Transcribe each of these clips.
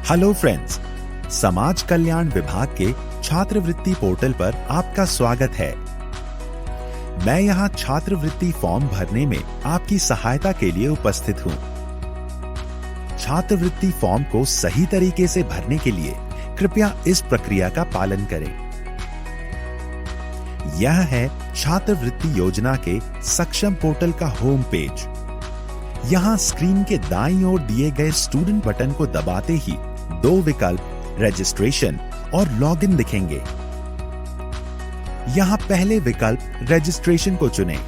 Hello friends, समाज कल्याण विभाग के छात्रवृत्ति पोर्टल पर आपका स्वागत है। मैं यहाँ छात्रवृत्ति फॉर्म भरने में आपकी सहायता के लिए उपस्थित हूँ। छात्रवृत्ति फॉर्म को सही तरीके से भरने के लिए कृपया इस प्रक्रिया का पालन करें। यह है छात्रवृत्ति योजना के सक्षम पोर्टल का होम पेज। यहाँ स्क्रीन के दाईं ओर दिए गए स्टूडेंट बटन को दबाते ही दो विकल्प रजिस्ट्रेशन और लॉगिन दिखेंगे। यहाँ पहले विकल्प रजिस्ट्रेशन को चुनें।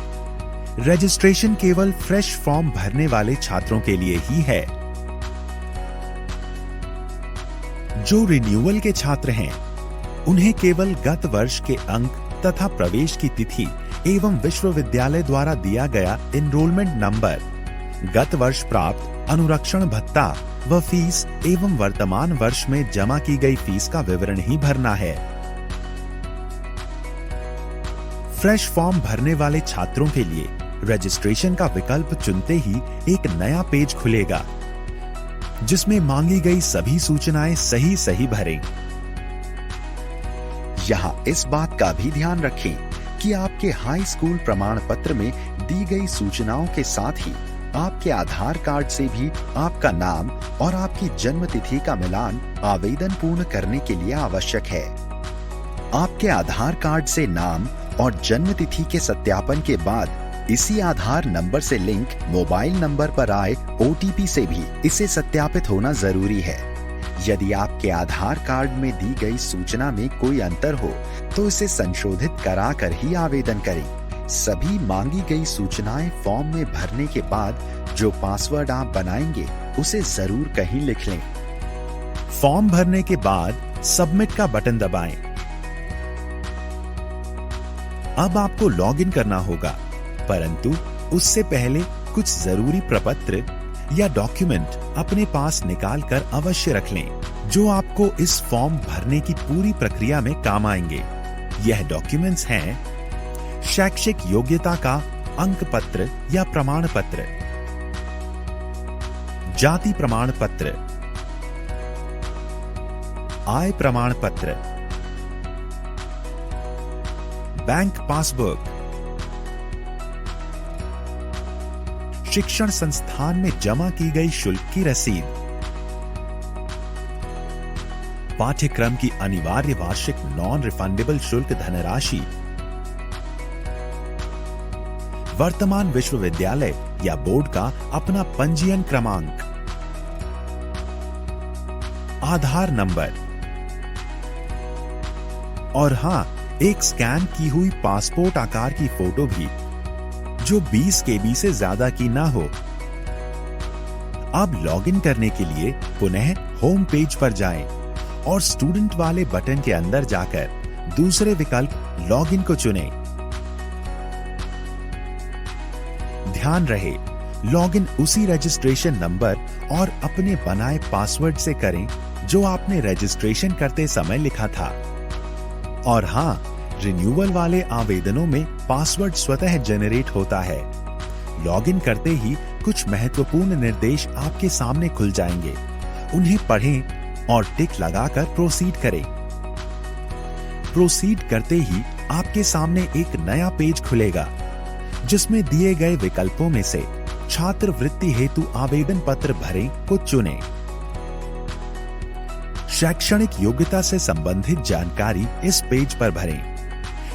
रजिस्ट्रेशन केवल फ्रेश फॉर्म भरने वाले छात्रों के लिए ही है। जो रिन्यूअल के छात्र हैं, उन्हें केवल गत वर्ष के अंक तथा प्रवेश की तिथि एवं विश्वविद्यालय द्वारा दिया गया एनरोलमेंट नंबर, गत वर्ष प्राप्त अनुरक्षण भत्ता व फीस एवं वर्तमान वर्ष में जमा की गई फीस का विवरण ही भरना है। फ्रेश फॉर्म भरने वाले छात्रों के लिए रजिस्ट्रेशन का विकल्प चुनते ही एक नया पेज खुलेगा, जिसमें मांगी गई सभी सूचनाएं सही भरें। यहाँ इस बात का भी ध्यान रखें कि आपके हाई स्कूल प्रमाण पत्र में दी गई सूचनाओं के साथ ही आपके आधार कार्ड से भी आपका नाम और आपकी जन्म तिथि का मिलान आवेदन पूर्ण करने के लिए आवश्यक है। आपके आधार कार्ड से नाम और जन्म तिथि के सत्यापन के बाद इसी आधार नंबर से लिंक मोबाइल नंबर पर आए OTP से भी इसे सत्यापित होना जरूरी है। यदि आपके आधार कार्ड में दी गई सूचना में कोई अंतर हो तो इसे संशोधित कराकर ही आवेदन करें। सभी मांगी गई सूचनाएं फॉर्म में भरने के बाद जो पासवर्ड आप बनाएंगे उसे जरूर कहीं लिख लें। फॉर्म भरने के बाद सबमिट का बटन दबाएं। अब आपको लॉगिन करना होगा, परंतु उससे पहले कुछ जरूरी प्रपत्र या डॉक्यूमेंट अपने पास निकाल कर अवश्य रख लें, जो आपको इस फॉर्म भरने की पूरी प्रक्रिया में काम आएंगे। यह डॉक्यूमेंट्स हैं शैक्षिक योग्यता का अंक पत्र या प्रमाण पत्र, जाति प्रमाण पत्र, आय प्रमाण पत्र, बैंक पासबुक, शिक्षण संस्थान में जमा की गई शुल्क की रसीद, पाठ्यक्रम की अनिवार्य वार्षिक नॉन रिफंडेबल शुल्क धनराशि, वर्तमान विश्वविद्यालय या बोर्ड का अपना पंजीयन क्रमांक, आधार नंबर और हां, एक स्कैन की हुई पासपोर्ट आकार की फोटो भी, जो 20 KB से ज्यादा की ना हो। अब लॉगिन करने के लिए पुनः होम पेज पर जाएं और स्टूडेंट वाले बटन के अंदर जाकर दूसरे विकल्प लॉगिन को चुनें। ध्यान रहे, लॉगिन उसी रजिस्ट्रेशन नंबर और अपने बनाए पासवर्ड से करें जो आपने रजिस्ट्रेशन करते समय लिखा था। और हां, रिन्यूअल वाले आवेदनों में पासवर्ड स्वतः जनरेट होता है। लॉगिन करते ही कुछ महत्वपूर्ण निर्देश आपके सामने खुल जाएंगे। उन्हें पढ़ें और टिक लगाकर प्रोसीड करें। प्रोसीड करते ही आपके सामने एक नया पेज खुलेगा, जिसमें दिए गए विकल्पों में से छात्रवृत्ति हेतु आवेदन पत्र भरें को चुनें। शैक्षणिक योग्यता से संबंधित जानकारी इस पेज पर भरें।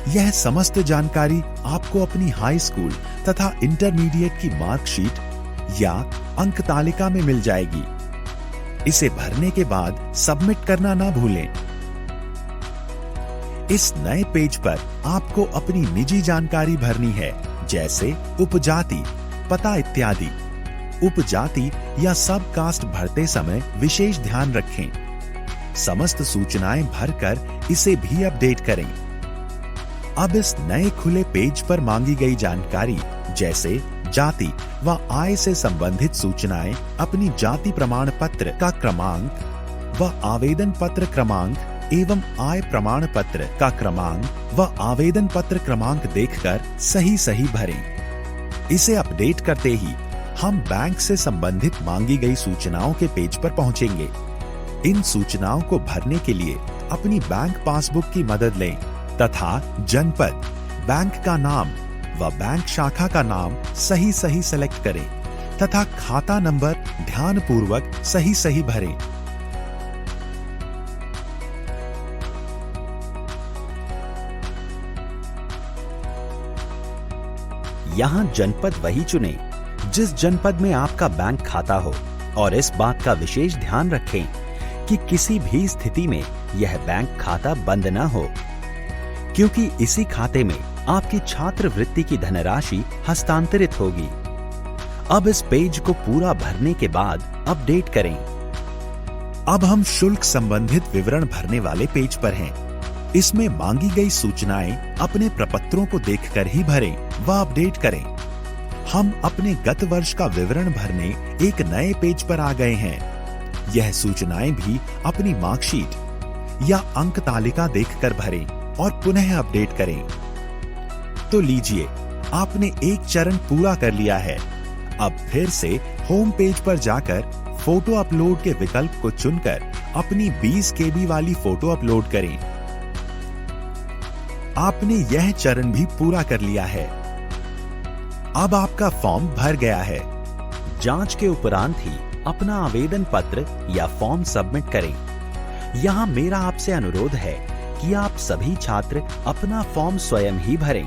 यह समस्त जानकारी आपको अपनी हाई स्कूल तथा इंटरमीडिएट की मार्कशीट या अंक तालिका में मिल जाएगी। इसे भरने के बाद सबमिट करना ना भूलें। इस नए पेज पर आपको अपनी निजी जानकारी भरनी है, जैसे उपजाति, पता इत्यादि। उपजाति या सब कास्ट भरते समय विशेष ध्यान रखें। समस्त सूचनाएं भरकर इसे भी अपडेट करें। अब इस नए खुले पेज पर मांगी गई जानकारी जैसे जाति व आय से संबंधित सूचनाएं अपनी जाति प्रमाण पत्र का क्रमांक व आवेदन पत्र क्रमांक एवं आय प्रमाण पत्र का क्रमांक व आवेदन पत्र क्रमांक देखकर सही भरें। इसे अपडेट करते ही हम बैंक से संबंधित मांगी गई सूचनाओं के पेज पर पहुंचेंगे। इन सूचनाओं को भरने के लिए अपनी बैंक पासबुक की मदद लें तथा जनपद, बैंक का नाम व बैंक शाखा का नाम सही सही सेलेक्ट करें तथा खाता नंबर ध्यानपूर्वक सही सही भरें। यहाँ जनपद वही चुनें जिस जनपद में आपका बैंक खाता हो और इस बात का विशेष ध्यान रखें कि किसी भी स्थिति में यह बैंक खाता बंद न हो, क्योंकि इसी खाते में आपकी छात्रवृत्ति की धनराशि हस्तांतरित होगी। अब इस पेज को पूरा भरने के बाद अपडेट करें। अब हम शुल्क संबंधित विवरण भरने वाले पेज पर हैं। इसमें मांगी गई सूचनाएं अपने प्रपत्रों को देखकर ही भरें व अपडेट करें। हम अपने गत वर्ष का विवरण भरने एक नए पेज पर आ गए हैं। यह सूचनाएं भी अपनी मार्कशीट या अंक तालिका देखकर भरें और पुनः अपडेट करें। तो लीजिए, आपने एक चरण पूरा कर लिया है। अब फिर से होम पेज पर जाकर फोटो अपलोड के विकल्प को चुनकर अपनी 20 KB वाली फोटो अपलोड करें। आपने यह चरण भी पूरा कर लिया है। अब आपका फॉर्म भर गया है। जांच के उपरांत ही अपना आवेदन पत्र या फॉर्म सबमिट करें। यहाँ मेरा आपसे अनुरोध है कि आप सभी छात्र अपना फॉर्म स्वयं ही भरें।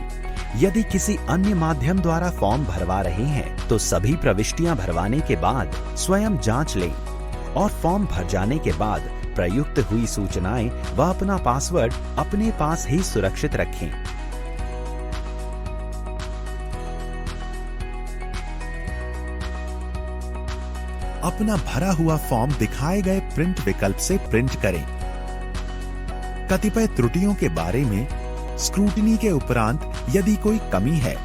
यदि किसी अन्य माध्यम द्वारा फॉर्म भरवा रहे हैं तो सभी प्रविष्टियां भरवाने के बाद स्वयं जांच लें और फॉर्म भर जाने के बाद प्रयुक्त हुई सूचनाएं व अपना पासवर्ड अपने पास ही सुरक्षित रखें। अपना भरा हुआ फॉर्म दिखाए गए प्रिंट विकल्प से प्रिंट करें। कतिपय त्रुटियों के बारे में स्क्रूटिनी के उपरांत यदि कोई कमी है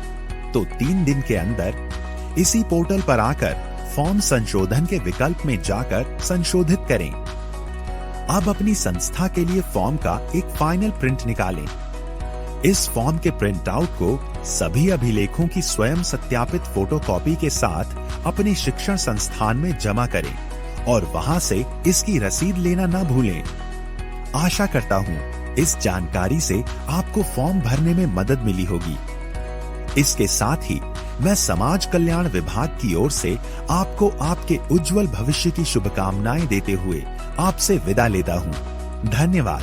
तो 3 दिन के अंदर इसी पोर्टल पर आकर फॉर्म संशोधन के विकल्प में जाकर संशोधित करें। अब अपनी संस्था के लिए फॉर्म का एक फाइनल प्रिंट निकालें। इस फॉर्म के प्रिंट आउट को सभी अभिलेखों की स्वयं सत्यापित फोटोकॉपी के साथ अपने शिक्षण संस्थान में जमा करें और वहां से इसकी रसीद लेना न भूलें। आशा करता हूं इस जानकारी से आपको फॉर्म भरने में मदद मिली होगी। इसके साथ ही मैं समाज कल्याण विभाग की ओर से आपको आपके उज्जवल भविष्य की शुभकामनाएं देते हुए आपसे विदा लेता हूं। धन्यवाद।